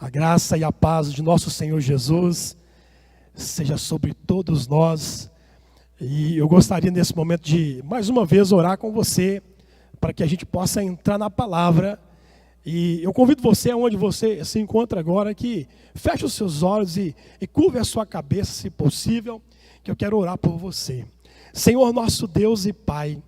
A graça e a paz de nosso Senhor Jesus seja sobre todos nós. E eu gostaria nesse momento de, mais uma vez, orar com você, para que a gente possa entrar na palavra. E eu convido você, onde você se encontra agora, que feche os seus olhos e curve a sua cabeça, se possível, que eu quero orar por você. Senhor nosso Deus e Pai,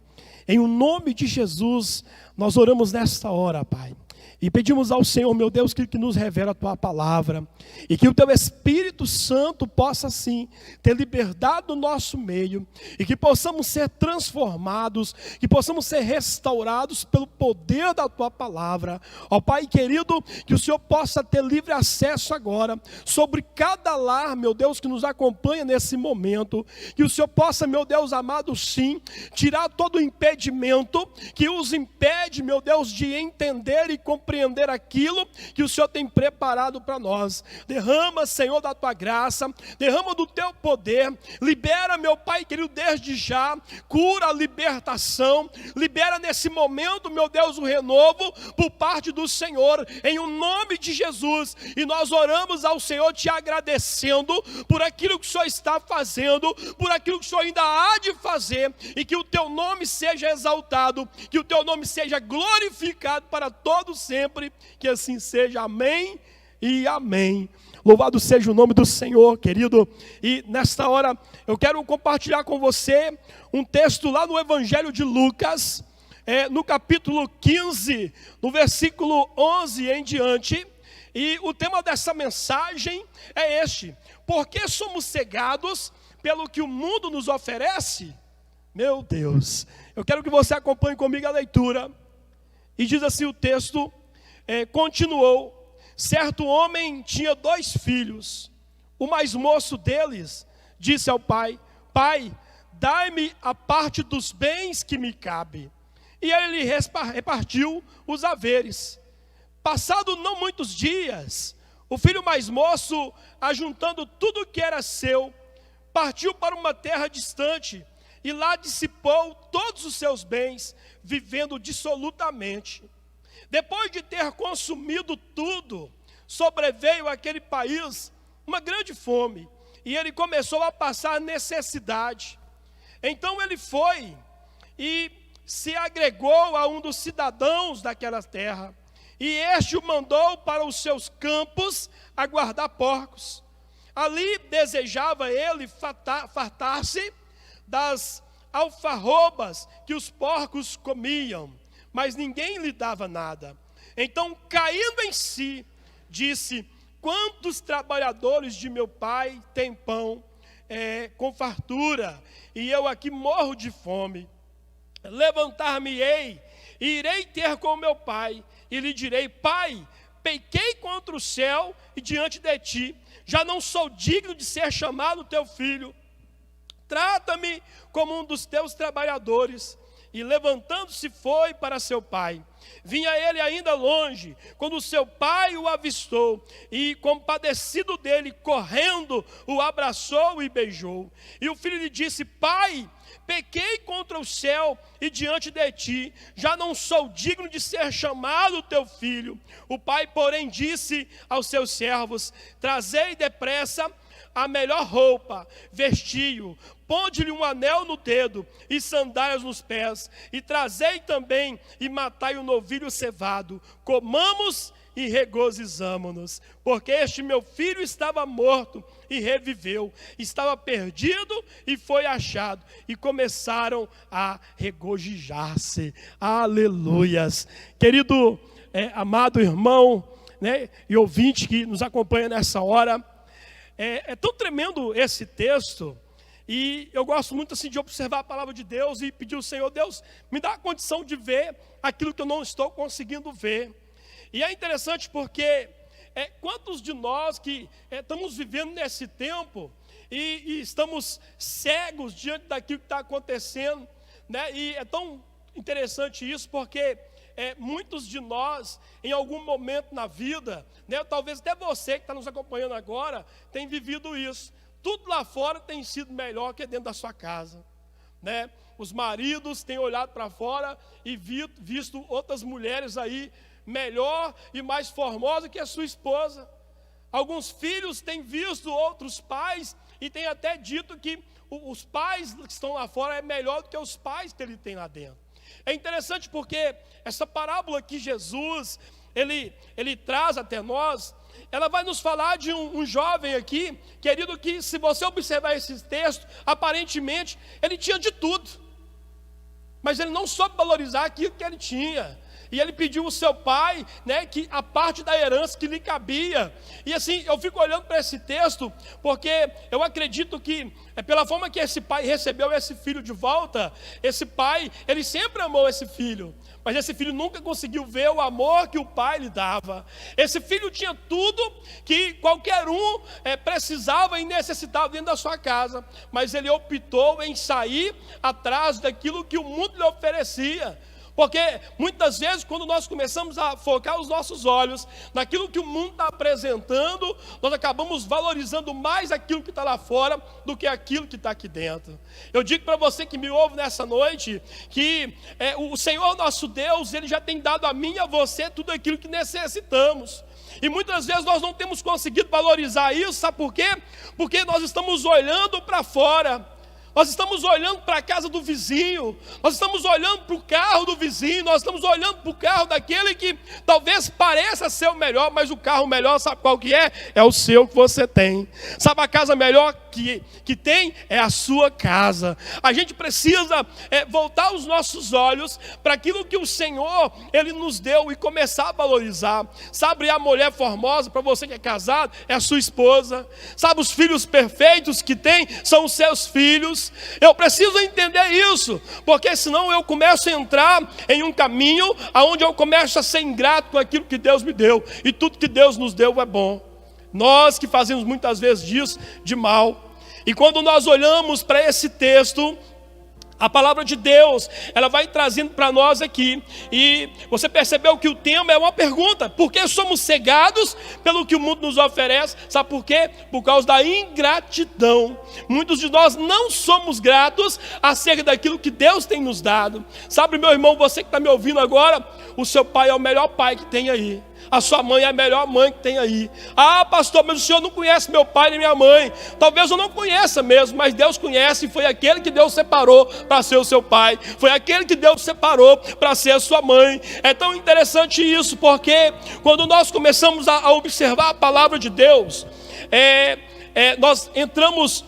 em o nome de Jesus, nós oramos nesta hora, Pai. E pedimos ao Senhor, meu Deus, que nos revela a Tua palavra. E que o Teu Espírito Santo possa, sim, ter liberdade no nosso meio. E que possamos ser transformados, que possamos ser restaurados pelo poder da Tua palavra. Ó Pai querido, que o Senhor possa ter livre acesso agora sobre cada lar, meu Deus, que nos acompanha nesse momento. Que o Senhor possa, meu Deus amado, sim, tirar todo o impedimento que os impede, meu Deus, de entender e compreender aquilo que o Senhor tem preparado para nós. Derrama, Senhor, da Tua graça, derrama do Teu poder, libera, meu Pai querido, desde já, cura, libertação, libera nesse momento, meu Deus, o renovo por parte do Senhor, em o nome de Jesus. E nós oramos ao Senhor te agradecendo por aquilo que o Senhor está fazendo, por aquilo que o Senhor ainda há de fazer, e que o Teu nome seja exaltado, que o Teu nome seja glorificado para todos sempre, que assim seja, amém e amém. Louvado seja o nome do Senhor, querido. E nesta hora eu quero compartilhar com você um texto lá no Evangelho de Lucas, no capítulo 15, no versículo 11 em diante. E o tema dessa mensagem é este: por que somos cegados pelo que o mundo nos oferece? Meu Deus, eu quero que você acompanhe comigo a leitura. E diz assim o texto, continuou: certo homem tinha 2 filhos. O mais moço deles disse ao pai: pai, dai-me a parte dos bens que me cabe. E ele lhe repartiu os haveres. Passado não muitos dias, o filho mais moço, ajuntando tudo o que era seu, partiu para uma terra distante, e lá dissipou todos os seus bens, vivendo dissolutamente. Depois de ter consumido tudo, sobreveio àquele país uma grande fome, e ele começou a passar necessidade. Então ele foi e se agregou a um dos cidadãos daquela terra, e este o mandou para os seus campos a guardar porcos. Ali desejava ele fartar-se das alfarrobas que os porcos comiam, mas ninguém lhe dava nada. Então, caindo em si, disse: quantos trabalhadores de meu pai têm pão com fartura, e eu aqui morro de fome. Levantar-me-ei e irei ter com meu pai, e lhe direi: pai, pequei contra o céu e diante de ti, já não sou digno de ser chamado teu filho. Trata-me como um dos teus trabalhadores. E levantando-se foi para seu pai. Vinha ele ainda longe, quando seu pai o avistou, e compadecido dele, correndo, o abraçou e beijou. E o filho lhe disse: pai, pequei contra o céu e diante de ti, já não sou digno de ser chamado teu filho. O pai, porém, disse aos seus servos: trazei depressa a melhor roupa, vestiu, ponde-lhe um anel no dedo e sandálias nos pés, e trazei também e matai o novilho cevado, comamos e regozijamo-nos, porque este meu filho estava morto e reviveu, estava perdido e foi achado, e começaram a regozijar-se. Aleluias. Querido, amado irmão, e ouvinte que nos acompanha nessa hora, é tão tremendo esse texto, e eu gosto muito assim de observar a palavra de Deus e pedir ao Senhor: Deus, me dá a condição de ver aquilo que eu não estou conseguindo ver. E é interessante porque quantos de nós que estamos vivendo nesse tempo e estamos cegos diante daquilo que está acontecendo, né? E é tão interessante isso porque muitos de nós, em algum momento na vida, né, talvez até você que está nos acompanhando agora, tem vivido isso. Tudo lá fora tem sido melhor que dentro da sua casa, né? Os maridos têm olhado para fora e visto outras mulheres aí melhor e mais formosa que a sua esposa. Alguns filhos têm visto outros pais e têm até dito que os pais que estão lá fora é melhor do que os pais que ele tem lá dentro. É interessante porque essa parábola que Jesus, ele traz até nós, ela vai nos falar de um jovem aqui, querido, que se você observar esse texto, aparentemente ele tinha de tudo, mas ele não soube valorizar aquilo que ele tinha. E ele pediu ao seu pai, né, que a parte da herança que lhe cabia. E assim, eu fico olhando para esse texto, porque eu acredito que, pela forma que esse pai recebeu esse filho de volta, esse pai, ele sempre amou esse filho, mas esse filho nunca conseguiu ver o amor que o pai lhe dava. Esse filho tinha tudo que qualquer um precisava e necessitava dentro da sua casa, mas ele optou em sair atrás daquilo que o mundo lhe oferecia. Porque muitas vezes, quando nós começamos a focar os nossos olhos naquilo que o mundo está apresentando, nós acabamos valorizando mais aquilo que está lá fora do que aquilo que está aqui dentro. Eu digo para você que me ouve nessa noite, que o Senhor nosso Deus, Ele já tem dado a mim e a você tudo aquilo que necessitamos. E muitas vezes nós não temos conseguido valorizar isso, sabe por quê? Porque nós estamos olhando para fora. Nós estamos olhando para a casa do vizinho, nós estamos olhando para o carro do vizinho, nós estamos olhando para o carro daquele que talvez pareça ser o melhor, mas o carro melhor, sabe qual que é? É o seu que você tem. Sabe a casa melhor que tem? É a sua casa. A gente precisa voltar os nossos olhos para aquilo que o Senhor, Ele nos deu e começar a valorizar. Sabe a mulher formosa, para você que é casado, é a sua esposa. Sabe os filhos perfeitos que tem? São os seus filhos. Eu preciso entender isso, porque senão eu começo a entrar em um caminho onde eu começo a ser ingrato com aquilo que Deus me deu, e tudo que Deus nos deu é bom. Nós que fazemos muitas vezes disso de mal. E quando nós olhamos para esse texto, a palavra de Deus, ela vai trazendo para nós aqui, e você percebeu que o tema é uma pergunta: por que somos cegados pelo que o mundo nos oferece? Sabe por quê? Por causa da ingratidão. Muitos de nós não somos gratos acerca daquilo que Deus tem nos dado. Sabe, meu irmão, você que está me ouvindo agora, o seu pai é o melhor pai que tem aí. A sua mãe é a melhor mãe que tem aí. Ah, pastor, mas o senhor não conhece meu pai nem minha mãe. Talvez eu não conheça mesmo, mas Deus conhece, e foi aquele que Deus separou para ser o seu pai. Foi aquele que Deus separou para ser a sua mãe. É tão interessante isso, porque quando nós começamos a observar a palavra de Deus, nós entramos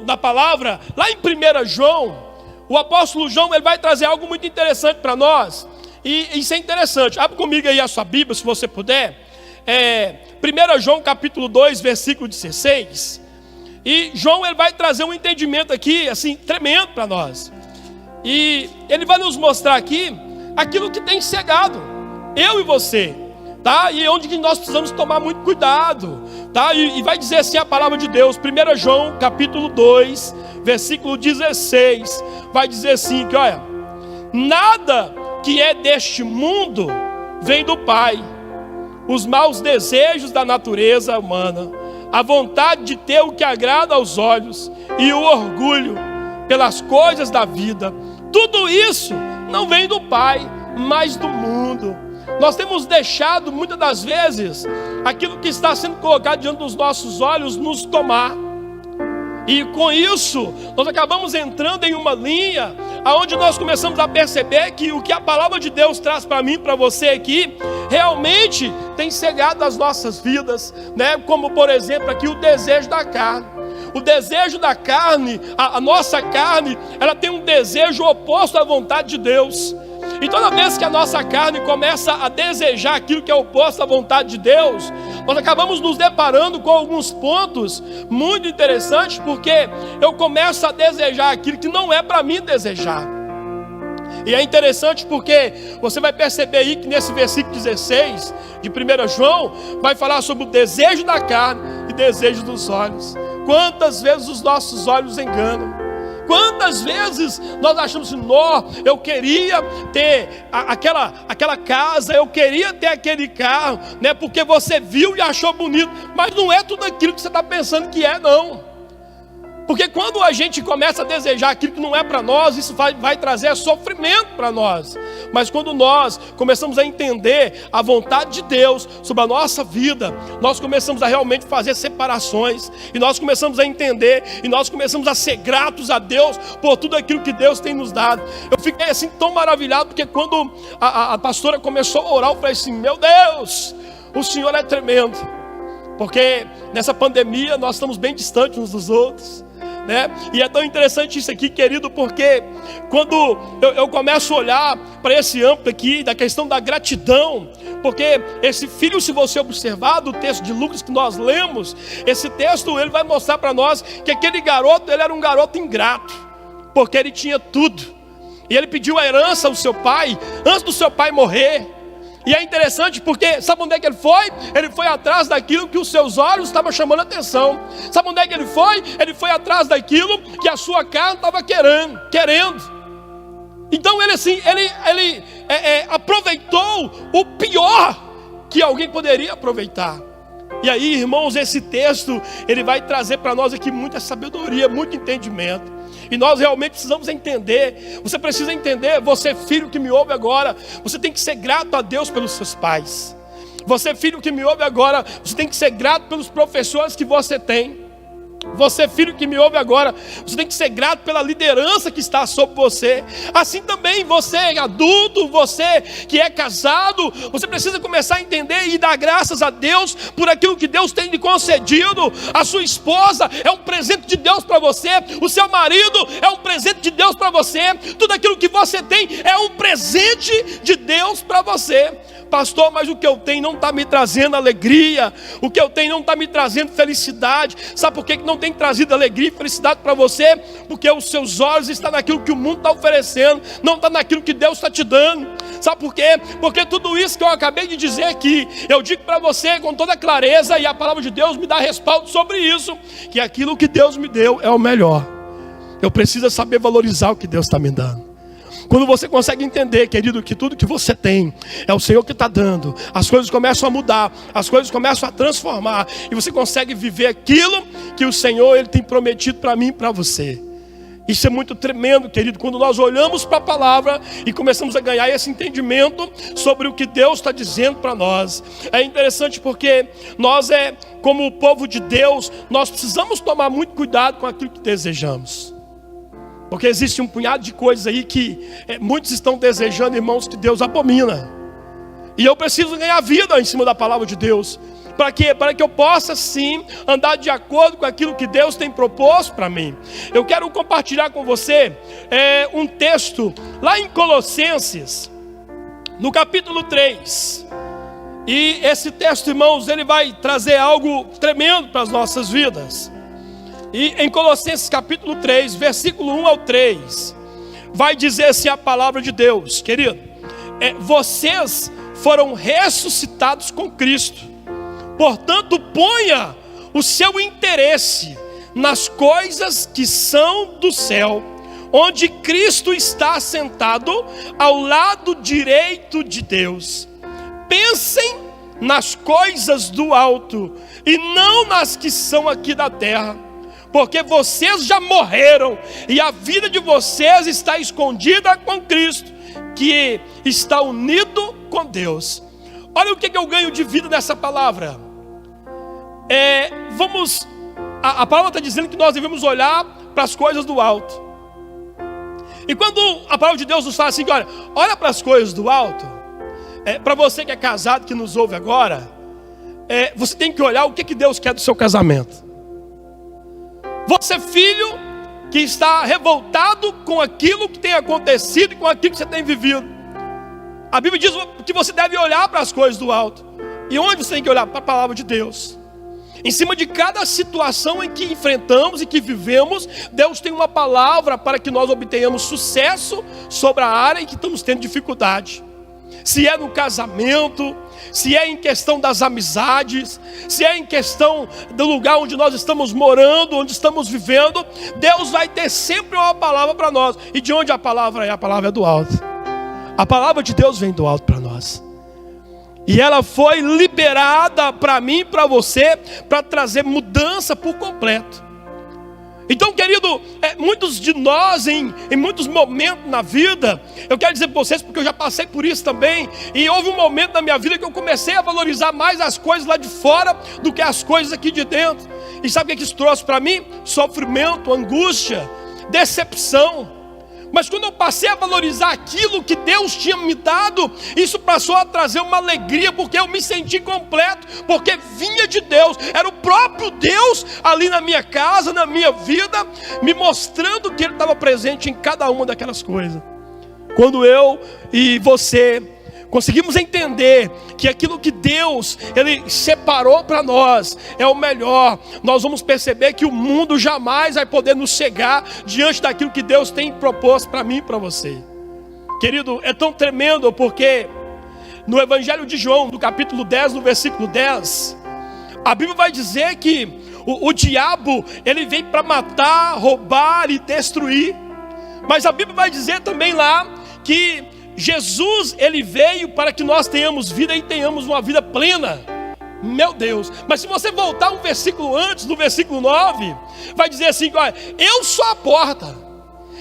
na palavra, lá em 1 João, o apóstolo João, ele vai trazer algo muito interessante para nós. E isso é interessante. Abre comigo aí a sua Bíblia, se você puder. 1 João capítulo 2, versículo 16. E João, ele vai trazer um entendimento aqui, assim, tremendo para nós. E ele vai nos mostrar aqui aquilo que tem cegado eu e você, tá? E onde que nós precisamos tomar muito cuidado, tá? E vai dizer assim a palavra de Deus, 1 João capítulo 2, versículo 16. Vai dizer assim, que olha: nada que é deste mundo vem do Pai. Os maus desejos da natureza humana, a vontade de ter o que agrada aos olhos e o orgulho pelas coisas da vida, tudo isso não vem do Pai, mas do mundo. Nós temos deixado muitas das vezes aquilo que está sendo colocado diante dos nossos olhos nos tomar. E com isso, nós acabamos entrando em uma linha onde nós começamos a perceber que o que a palavra de Deus traz para mim, para você aqui, realmente tem cegado as nossas vidas, né? Como por exemplo aqui o desejo da carne. O desejo da carne, a nossa carne, ela tem um desejo oposto à vontade de Deus. E toda vez que a nossa carne começa a desejar aquilo que é oposto à vontade de Deus, nós acabamos nos deparando com alguns pontos muito interessantes, porque eu começo a desejar aquilo que não é para mim desejar. E é interessante porque você vai perceber aí que nesse versículo 16 de 1 João, vai falar sobre o desejo da carne e desejo dos olhos. Quantas vezes os nossos olhos enganam? Quantas vezes nós achamos assim: eu queria ter aquela casa, eu queria ter aquele carro, né? Porque você viu e achou bonito, mas não é tudo aquilo que você está pensando que é, não. Porque quando a gente começa a desejar aquilo que não é para nós, isso vai trazer sofrimento para nós. Mas quando nós começamos a entender a vontade de Deus sobre a nossa vida, nós começamos a realmente fazer separações, e nós começamos a entender, e nós começamos a ser gratos a Deus por tudo aquilo que Deus tem nos dado. Eu fiquei assim tão maravilhado, porque quando a pastora começou a orar, eu falei assim: meu Deus, o Senhor é tremendo. Porque nessa pandemia nós estamos bem distantes uns dos outros, né? E é tão interessante isso aqui, querido, porque quando eu começo a olhar para esse âmbito aqui, da questão da gratidão, porque esse filho, se você observar do texto de Lucas que nós lemos, esse texto ele vai mostrar para nós que aquele garoto, ele era um garoto ingrato, porque ele tinha tudo, e ele pediu a herança ao seu pai, antes do seu pai morrer. E é interessante porque, sabe onde é que ele foi? Ele foi atrás daquilo que os seus olhos estavam chamando a atenção. Sabe onde é que ele foi? Ele foi atrás daquilo que a sua carne estava querendo. Então ele assim, ele aproveitou o pior que alguém poderia aproveitar. E aí, irmãos, esse texto, ele vai trazer para nós aqui muita sabedoria, muito entendimento. E nós realmente precisamos entender. Você precisa entender, você filho que me ouve agora, você tem que ser grato a Deus pelos seus pais. Você filho que me ouve agora, você tem que ser grato pelos professores que você tem. Você filho que me ouve agora, você tem que ser grato pela liderança que está sobre você. Assim também você adulto, você que é casado, você precisa começar a entender e dar graças a Deus por aquilo que Deus tem lhe concedido. A sua esposa é um presente de Deus para você, o seu marido é um presente de Deus para você, tudo aquilo que você tem é um presente de Deus para você. Pastor, mas o que eu tenho não está me trazendo alegria, o que eu tenho não está me trazendo felicidade. Sabe por que não tem trazido alegria e felicidade para você? Porque os seus olhos estão naquilo que o mundo está oferecendo, não está naquilo que Deus está te dando. Sabe por quê? Porque tudo isso que eu acabei de dizer aqui, eu digo para você com toda clareza, e a palavra de Deus me dá respaldo sobre isso, que aquilo que Deus me deu é o melhor. Eu preciso saber valorizar o que Deus está me dando. Quando você consegue entender, querido, que tudo que você tem é o Senhor que está dando, as coisas começam a mudar, as coisas começam a transformar, e você consegue viver aquilo que o Senhor ele tem prometido para mim e para você. Isso é muito tremendo, querido, quando nós olhamos para a palavra e começamos a ganhar esse entendimento sobre o que Deus está dizendo para nós. É interessante porque nós, como o povo de Deus, nós precisamos tomar muito cuidado com aquilo que desejamos. Porque existe um punhado de coisas aí que muitos estão desejando, irmãos, que Deus abomina. E eu preciso ganhar vida em cima da palavra de Deus. Para quê? Para que eu possa sim andar de acordo com aquilo que Deus tem proposto para mim. Eu quero compartilhar com você um texto lá em Colossenses, no capítulo 3. E esse texto, irmãos, ele vai trazer algo tremendo para as nossas vidas. E em Colossenses capítulo 3, versículo 1 ao 3, vai dizer assim a palavra de Deus, querido: vocês foram ressuscitados com Cristo, portanto ponha o seu interesse nas coisas que são do céu, onde Cristo está sentado ao lado direito de Deus. Pensem nas coisas do alto e não nas que são aqui da terra, porque vocês já morreram e a vida de vocês está escondida com Cristo, que está unido com Deus. Olha o que eu ganho de vida nessa palavra. A palavra está dizendo que nós devemos olhar para as coisas do alto. E quando a palavra de Deus nos fala assim, olha para as coisas do alto, para você que é casado, que nos ouve agora, você tem que olhar o que Deus quer do seu casamento. Você, filho, que está revoltado com aquilo que tem acontecido e com aquilo que você tem vivido, a Bíblia diz que você deve olhar para as coisas do alto. E onde você tem que olhar? Para a palavra de Deus. Em cima de cada situação em que enfrentamos e que vivemos, Deus tem uma palavra para que nós obtenhamos sucesso sobre a área em que estamos tendo dificuldade. Se é no casamento, se é em questão das amizades, se é em questão do lugar onde nós estamos morando, onde estamos vivendo, Deus vai ter sempre uma palavra para nós. E de onde a palavra é? A palavra é do alto. A palavra de Deus vem do alto para nós. E ela foi liberada para mim e para você, para trazer mudança por completo. Então, querido, muitos de nós, em muitos momentos na vida, eu quero dizer para vocês, porque eu já passei por isso também, e houve um momento na minha vida que eu comecei a valorizar mais as coisas lá de fora do que as coisas aqui de dentro. E sabe o que isso trouxe para mim? Sofrimento, angústia, decepção. Mas quando eu passei a valorizar aquilo que Deus tinha me dado, isso passou a trazer uma alegria, porque eu me senti completo, porque vinha de Deus, era o próprio Deus ali na minha casa, na minha vida, me mostrando que Ele estava presente em cada uma daquelas coisas. Quando eu e você conseguimos entender que aquilo que Deus, Ele separou para nós, é o melhor, nós vamos perceber que o mundo jamais vai poder nos cegar diante daquilo que Deus tem proposto para mim e para você. Querido, é tão tremendo porque no Evangelho de João, no capítulo 10, no versículo 10, a Bíblia vai dizer que o diabo, ele vem para matar, roubar e destruir. Mas a Bíblia vai dizer também lá que Jesus, Ele veio para que nós tenhamos vida e tenhamos uma vida plena. Meu Deus, mas se você voltar um versículo antes, no versículo 9, vai dizer assim: olha, eu sou a porta,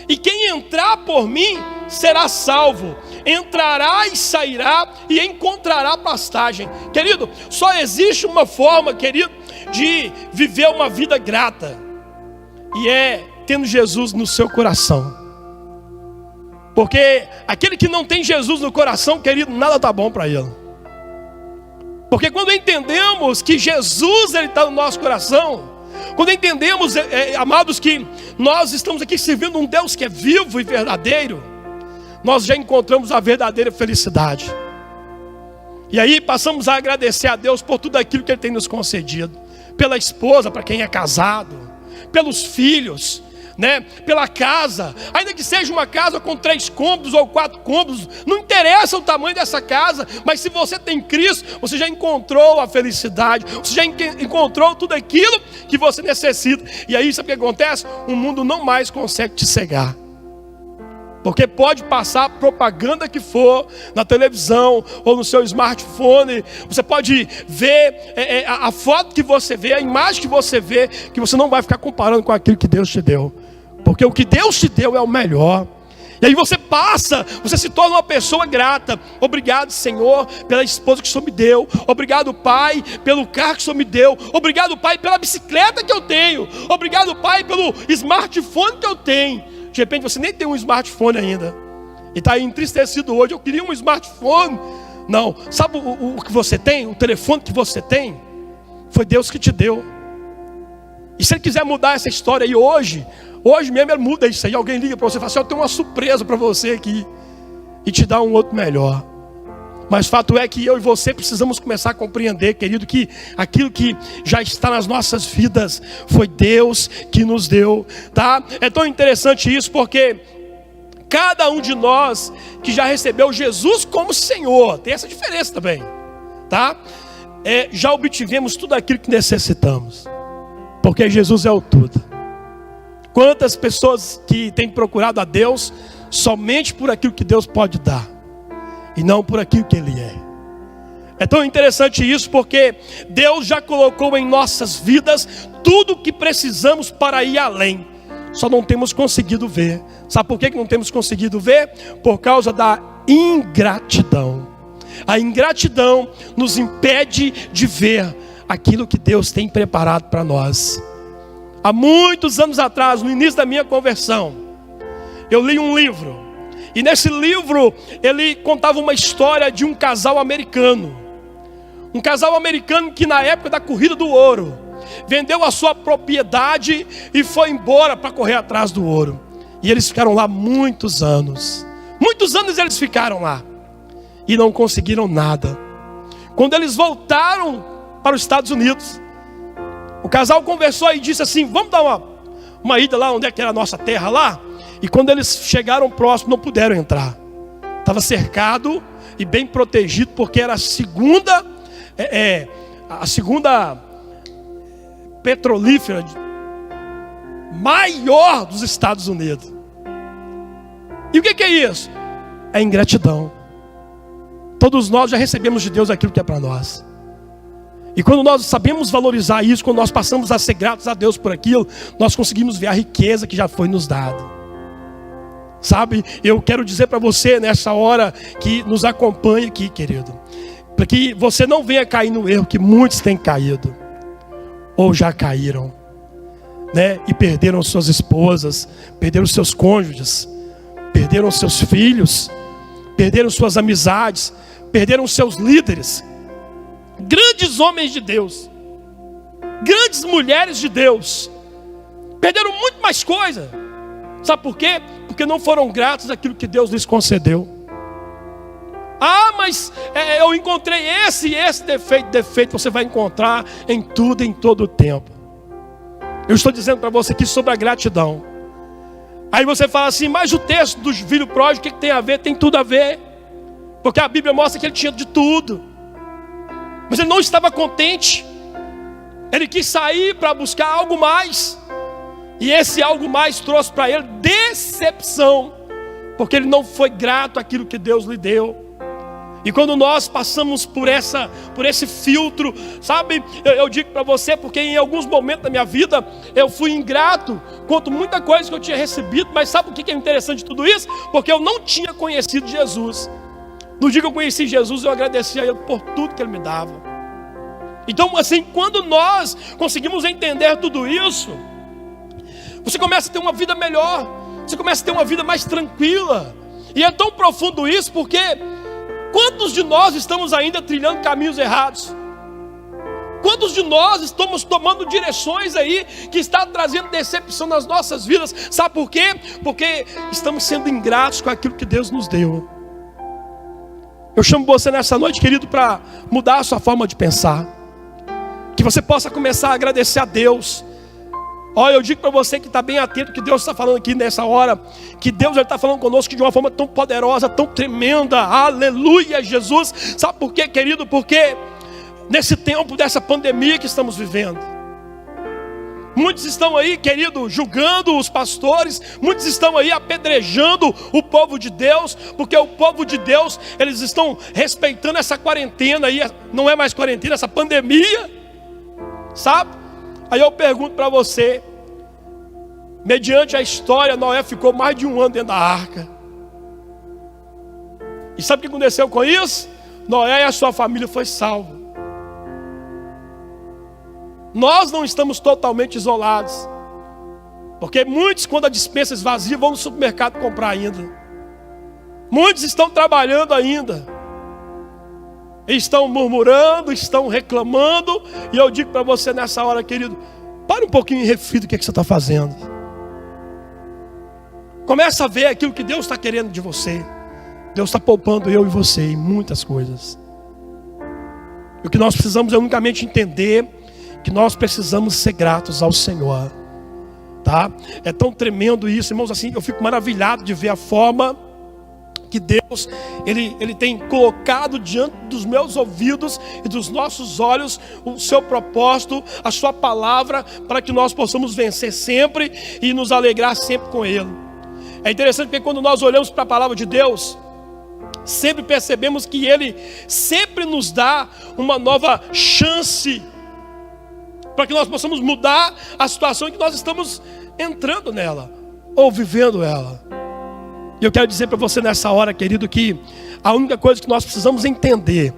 e quem entrar por mim será salvo, entrará e sairá e encontrará pastagem. Querido, só existe uma forma, querido, de viver uma vida grata, e é tendo Jesus no seu coração. Porque aquele que não tem Jesus no coração, querido, nada está bom para ele. Porque quando entendemos que Jesus está no nosso coração, quando entendemos, amados, que nós estamos aqui servindo um Deus que é vivo e verdadeiro, nós já encontramos a verdadeira felicidade. E aí passamos a agradecer a Deus por tudo aquilo que Ele tem nos concedido. Pela esposa, para quem é casado, pelos filhos, né? Pela casa, ainda que seja uma casa com 3 cômodos ou 4 cômodos, não interessa o tamanho dessa casa, mas se você tem Cristo, você já encontrou a felicidade, você já encontrou tudo aquilo que você necessita. E aí sabe o que acontece? O mundo não mais consegue te cegar, porque pode passar a propaganda que for na televisão ou no seu smartphone, você pode ver a foto que você vê, a imagem que você vê, que você não vai ficar comparando com aquilo que Deus te deu, porque o que Deus te deu é o melhor. E aí você se torna uma pessoa grata. Obrigado, Senhor, pela esposa que o Senhor me deu. Obrigado, Pai, pelo carro que o Senhor me deu. Obrigado, Pai, pela bicicleta que eu tenho. Obrigado, Pai, pelo smartphone que eu tenho. De repente você nem tem um smartphone ainda e está aí entristecido hoje. Eu queria um smartphone. Não, sabe o que você tem? O telefone que você tem foi Deus que te deu. E se Ele quiser mudar essa história aí hoje mesmo Ele muda isso aí. Alguém liga para você e fala assim: eu tenho uma surpresa para você aqui, e te dá um outro melhor. Mas fato é que eu e você precisamos começar a compreender, querido, que aquilo que já está nas nossas vidas foi Deus que nos deu, tá? É tão interessante isso, porque cada um de nós que já recebeu Jesus como Senhor, tem essa diferença também, tá? Já obtivemos tudo aquilo que necessitamos, porque Jesus é o tudo. Quantas pessoas que têm procurado a Deus somente por aquilo que Deus pode dar, e não por aquilo que Ele é. É tão interessante isso, porque Deus já colocou em nossas vidas tudo o que precisamos para ir além. Só não temos conseguido ver. Sabe por que não temos conseguido ver? Por causa da ingratidão. A ingratidão nos impede de ver aquilo que Deus tem preparado para nós. Há muitos anos atrás, no início da minha conversão, eu li um livro. E nesse livro, ele contava uma história de um casal americano. Um casal americano que na época da corrida do ouro, vendeu a sua propriedade e foi embora para correr atrás do ouro. E eles ficaram lá muitos anos. Muitos anos eles ficaram lá. E não conseguiram nada. Quando eles voltaram para os Estados Unidos, o casal conversou e disse assim: vamos dar uma ida lá onde é que era a nossa terra lá? E quando eles chegaram próximo, não puderam entrar. Estava cercado e bem protegido, porque era a segunda petrolífera maior dos Estados Unidos. E o que é isso? É ingratidão. Todos nós já recebemos de Deus aquilo que é para nós. E quando nós sabemos valorizar isso, quando nós passamos a ser gratos a Deus por aquilo, nós conseguimos ver a riqueza que já foi nos dada. Sabe, eu quero dizer para você nessa hora que nos acompanha aqui, querido, para que você não venha cair no erro que muitos têm caído, ou já caíram, né? E perderam suas esposas, perderam seus cônjuges, perderam seus filhos, perderam suas amizades, perderam seus líderes, grandes homens de Deus, grandes mulheres de Deus, perderam muito mais coisa. Sabe por quê? Porque não foram gratos àquilo que Deus lhes concedeu. Ah, mas eu encontrei esse defeito você vai encontrar em tudo, em todo o tempo. Eu estou dizendo para você aqui sobre a gratidão. Aí você fala assim, mas o texto do filho pródigo, o que tem a ver? Tem tudo a ver. Porque a Bíblia mostra que ele tinha de tudo, mas ele não estava contente. Ele quis sair para buscar algo mais. E esse algo mais trouxe para ele decepção, porque ele não foi grato àquilo que Deus lhe deu. E quando nós passamos por esse filtro, sabe, eu digo para você, porque em alguns momentos da minha vida eu fui ingrato quanto muita coisa que eu tinha recebido. Mas sabe o que é interessante de tudo isso? Porque eu não tinha conhecido Jesus. No dia que eu conheci Jesus, eu agradeci a Ele por tudo que Ele me dava. Então assim, quando nós conseguimos entender tudo isso, você começa a ter uma vida melhor, você começa a ter uma vida mais tranquila. E é tão profundo isso, porque quantos de nós estamos ainda trilhando caminhos errados? Quantos de nós estamos tomando direções aí que está trazendo decepção nas nossas vidas? Sabe por quê? Porque estamos sendo ingratos com aquilo que Deus nos deu. Eu chamo você nessa noite, querido, para mudar a sua forma de pensar, que você possa começar a agradecer a Deus. Olha, eu digo para você que está bem atento, que Deus está falando aqui nessa hora, que Deus está falando conosco de uma forma tão poderosa, tão tremenda. Aleluia, Jesus. Sabe por quê, querido? Porque nesse tempo dessa pandemia que estamos vivendo, muitos estão aí, querido, julgando os pastores, muitos estão aí apedrejando o povo de Deus, porque o povo de Deus, eles estão respeitando essa quarentena aí, não é mais quarentena, essa pandemia, sabe? Aí eu pergunto para você, mediante a história, Noé ficou mais de 1 ano dentro da arca. E sabe o que aconteceu com isso? Noé e a sua família foi salvo. Nós não estamos totalmente isolados, porque muitos, quando a despensa esvazia, vão no supermercado comprar ainda. Muitos estão trabalhando ainda, estão murmurando, estão reclamando. E eu digo para você nessa hora, querido, para um pouquinho e reflita o que você está fazendo. Começa a ver aquilo que Deus está querendo de você. Deus está poupando eu e você em muitas coisas. E o que nós precisamos é unicamente entender que nós precisamos ser gratos ao Senhor, tá? É tão tremendo isso, irmãos, assim, eu fico maravilhado de ver a forma que Deus, Ele tem colocado diante dos meus ouvidos e dos nossos olhos o seu propósito, a sua palavra, para que nós possamos vencer sempre e nos alegrar sempre com Ele. É interessante porque quando nós olhamos para a palavra de Deus, sempre percebemos que Ele sempre nos dá uma nova chance, para que nós possamos mudar a situação em que nós estamos entrando nela, ou vivendo ela. E eu quero dizer para você nessa hora, querido, que a única coisa que nós precisamos entender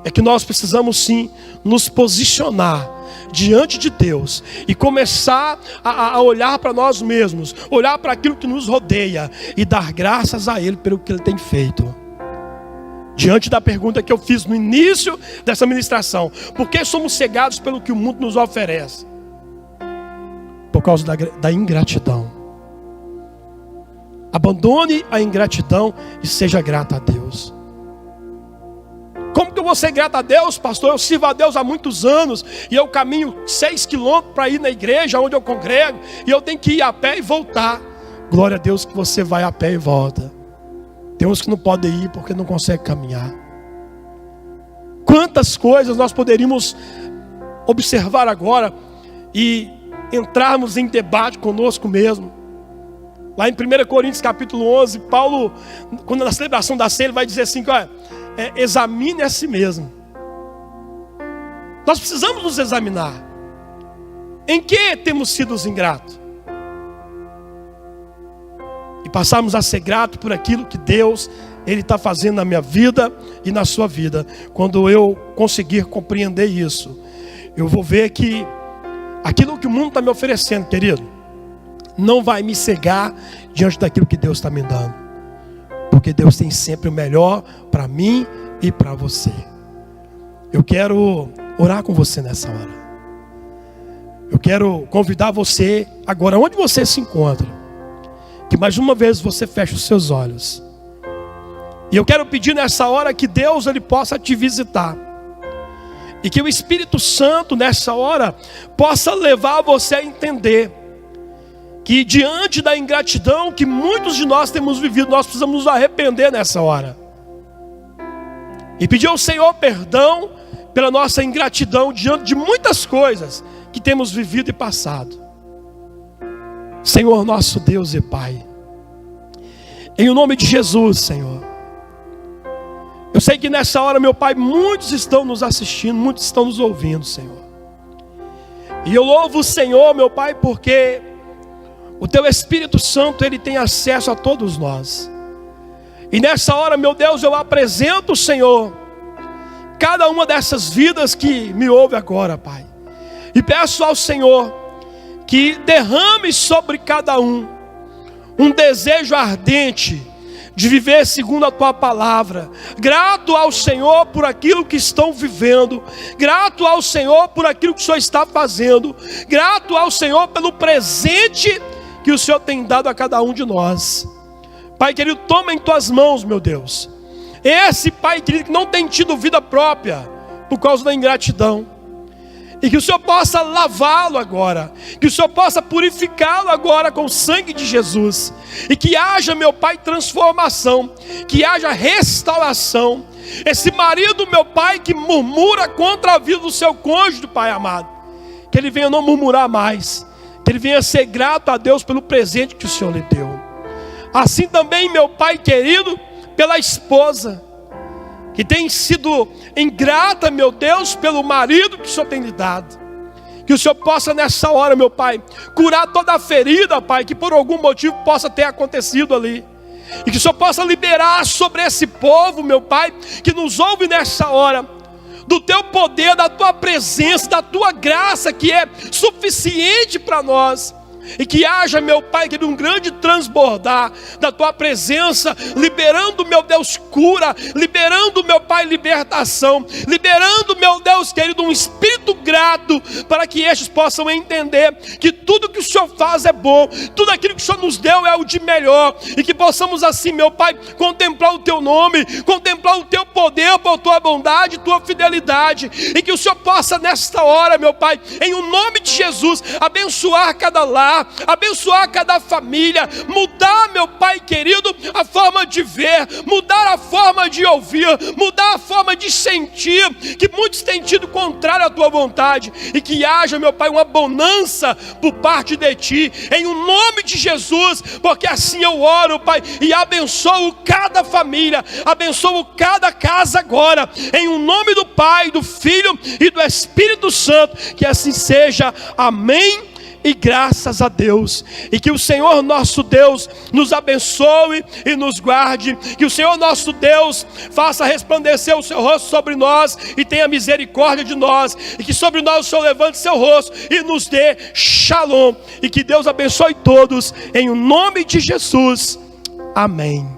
é que nós precisamos sim nos posicionar diante de Deus e começar a olhar para nós mesmos, olhar para aquilo que nos rodeia e dar graças a Ele pelo que Ele tem feito. Diante da pergunta que eu fiz no início dessa ministração: por que somos cegados pelo que o mundo nos oferece? Por causa da ingratidão. Abandone a ingratidão e seja grato a Deus. Como que eu vou ser grato a Deus, pastor? Eu sirvo a Deus há muitos anos e eu caminho 6 quilômetros para ir na igreja onde eu congrego, e eu tenho que ir a pé e voltar. Glória a Deus que você vai a pé e volta. Tem uns que não podem ir porque não conseguem caminhar. Quantas coisas nós poderíamos observar agora e entrarmos em debate conosco mesmo. Lá em 1 Coríntios capítulo 11, Paulo, quando na celebração da ceia, ele vai dizer assim: olha, examine a si mesmo. Nós precisamos nos examinar. Em que temos sido ingratos? E passarmos a ser grato por aquilo que Deus, Ele está fazendo na minha vida e na sua vida. Quando eu conseguir compreender isso, eu vou ver que aquilo que o mundo está me oferecendo, querido, não vai me cegar diante daquilo que Deus está me dando. Porque Deus tem sempre o melhor para mim e para você. Eu quero orar com você nessa hora. Eu quero convidar você agora, onde você se encontra, que mais uma vez você feche os seus olhos. E eu quero pedir nessa hora que Deus Ele possa te visitar. E que o Espírito Santo nessa hora possa levar você a entender que diante da ingratidão que muitos de nós temos vivido, nós precisamos nos arrepender nessa hora. E pedir ao Senhor perdão pela nossa ingratidão diante de muitas coisas que temos vivido e passado. Senhor nosso Deus e Pai, em o nome de Jesus, Senhor, eu sei que nessa hora, meu Pai, muitos estão nos assistindo, muitos estão nos ouvindo, Senhor. E eu louvo o Senhor, meu Pai, porque o Teu Espírito Santo, Ele tem acesso a todos nós. E nessa hora, meu Deus, eu apresento, Senhor, cada uma dessas vidas que me ouve agora, Pai. E peço ao Senhor que derrame sobre cada um desejo ardente de viver segundo a Tua palavra. Grato ao Senhor por aquilo que estão vivendo. Grato ao Senhor por aquilo que o Senhor está fazendo. Grato ao Senhor pelo presente que o Senhor tem dado a cada um de nós. Pai querido, toma em Tuas mãos, meu Deus, esse Pai querido que não tem tido vida própria por causa da ingratidão. E que o Senhor possa lavá-lo agora. Que o Senhor possa purificá-lo agora com o sangue de Jesus. E que haja, meu Pai, transformação. Que haja restauração. Esse marido, meu Pai, que murmura contra a vida do seu cônjuge, Pai amado, que ele venha não murmurar mais. Que ele venha ser grato a Deus pelo presente que o Senhor lhe deu. Assim também, meu Pai querido, pela esposa que tem sido ingrata, meu Deus, pelo marido que o Senhor tem lhe dado. Que o Senhor possa nessa hora, meu Pai, curar toda a ferida, Pai, que por algum motivo possa ter acontecido ali. E que o Senhor possa liberar sobre esse povo, meu Pai, que nos ouve nessa hora, do Teu poder, da Tua presença, da Tua graça, que é suficiente para nós. E que haja, meu Pai, que de um grande transbordar da Tua presença, liberando, meu Deus, cura, liberando, meu Pai, libertação, liberando, meu Deus querido, um espírito grato, para que estes possam entender que tudo que o Senhor faz é bom, tudo aquilo que o Senhor nos deu é o de melhor, e que possamos assim, meu Pai, contemplar o Teu nome, contemplar o Teu poder, por Tua bondade, Tua fidelidade, e que o Senhor possa nesta hora, meu Pai, em o nome de Jesus, abençoar cada lar, abençoar cada família, mudar, meu Pai querido, a forma de ver, mudar a forma de ouvir, mudar a forma de sentir, que muitos têm tido contrário à Tua vontade, e que haja, meu Pai, uma bonança por parte de Ti, em o nome de Jesus, porque assim eu oro, Pai, e abençoo cada família, abençoo cada casa agora, em o nome do Pai, do Filho e do Espírito Santo, que assim seja, amém. E graças a Deus, e que o Senhor nosso Deus nos abençoe e nos guarde, que o Senhor nosso Deus faça resplandecer o seu rosto sobre nós e tenha misericórdia de nós, e que sobre nós o Senhor levante seu rosto e nos dê shalom, e que Deus abençoe todos, em o nome de Jesus, amém.